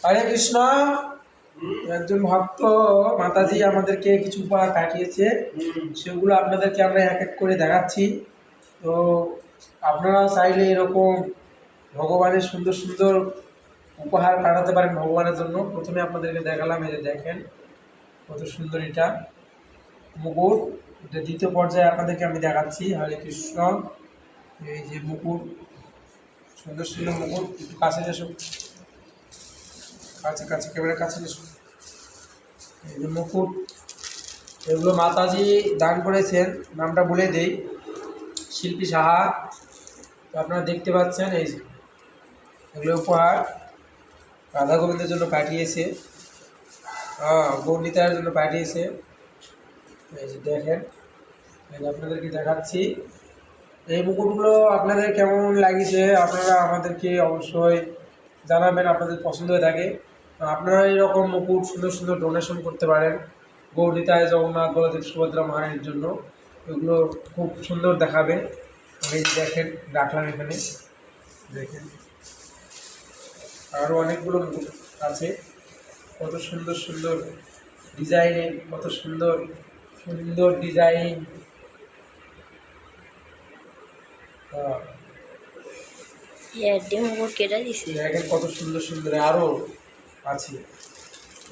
হরে কৃষ্ণ। একজন ভক্ত মাতাজি আমাদেরকে কিছু উপহার পাঠিয়েছে, সেগুলো আপনাদেরকে আমরা এক এক করে দেখাচ্ছি। তো আপনারা চাইলে এরকম ভগবানের সুন্দর সুন্দর উপহার পাঠাতে পারেন ভগবানের জন্য। প্রথমে আপনাদেরকে দেখালাম, এই যে দেখেন কত সুন্দর এটা মুকুট। এটা দ্বিতীয় পর্যায়ে আপনাদেরকে আমি দেখাচ্ছি। হরে কৃষ্ণ। এই যে মুকুট, সুন্দর সুন্দর মুকুট। একটু কাছে এসো, কাছে কাছে, ক্যামেরার কাছে এসো। এই যে মুকুট, এগুলো মাতাজি দান করেছেন। নামটা বলে দেই, শিল্পী সাহা। তো আপনারা দেখতে পাচ্ছেন, এই যে এগুলো উপহার রাধা গোবিন্দের জন্য পাঠিয়েছে, গৌরনীতার জন্য পাঠিয়েছে। এই যে দেখেন, এই যে আপনাদেরকে দেখাচ্ছি। এই মুকুটগুলো আপনাদের কেমন লাগিয়েছে আপনারা আমাদেরকে অবশ্যই জানাবেন, আপনাদের পছন্দ হয়ে থাকে। আপনারা এইরকম মুকুট সুন্দর সুন্দর ডোনেশন করতে পারেন গৌরনীতায়, জগন্নাথ, বলদেব, সুভদ্রা মায়ের জন্য। এগুলো খুব সুন্দর দেখাবে। এই যে দেখেন রাখলাম এখানে, দেখেন আরও অনেকগুলো মুকুট আছে। কত সুন্দর সুন্দর ডিজাইনের, কত সুন্দর সুন্দর ডিজাইন। দেখেন কত সুন্দর সুন্দর আরও আছে।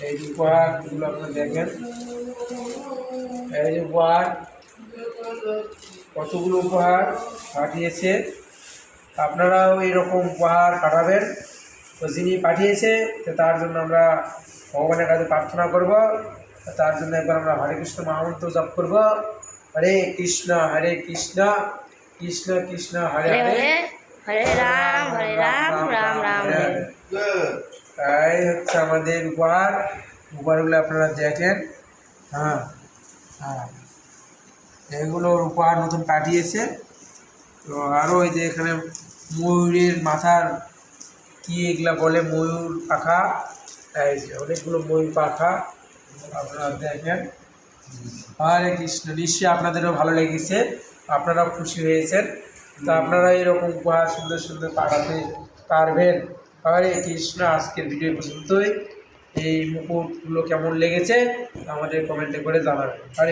এই যে উপহারগুলো আপনারা দেখেন, এই যে উপহার, কতগুলো উপহার পাঠিয়েছে। আপনারাও এইরকম উপহার পাঠাবেন। তো যিনি পাঠিয়েছে তার জন্য আমরা ভগবানের কাছে প্রার্থনা করব। তার জন্য একবার আমরা হরে কৃষ্ণ মহামন্ত্র জপ করব। হরে কৃষ্ণ কৃষ্ণ কৃষ্ণ হরে হরে, হরে রাম রাম রাম হরে। তাই হচ্ছে আমাদের উপহারগুলো আপনারা দেখেন। হ্যাঁ হ্যাঁ, এগুলোর উপহার নতুন পাঠিয়েছে। তো আরও এই যে এখানে ময়ূরের মাথার কি এগুলা বলে, ময়ূর পাখা। এই যে অনেকগুলো ময়ূর পাখা আপনারা দেখেন। হরে কৃষ্ণ। নিশ্চয়ই আপনাদেরও ভালো লেগেছে, আপনারাও খুশি হয়েছেন। তো আপনারা এরকম উপহার সুন্দর সুন্দর পাঠাতে পারবেন। হরে কৃষ্ণ। আজকের ভিডিও পর্যন্তই। এই মুকুটগুলো কেমন লেগেছে আমাদের কমেন্টে করে জানাবেন। হরে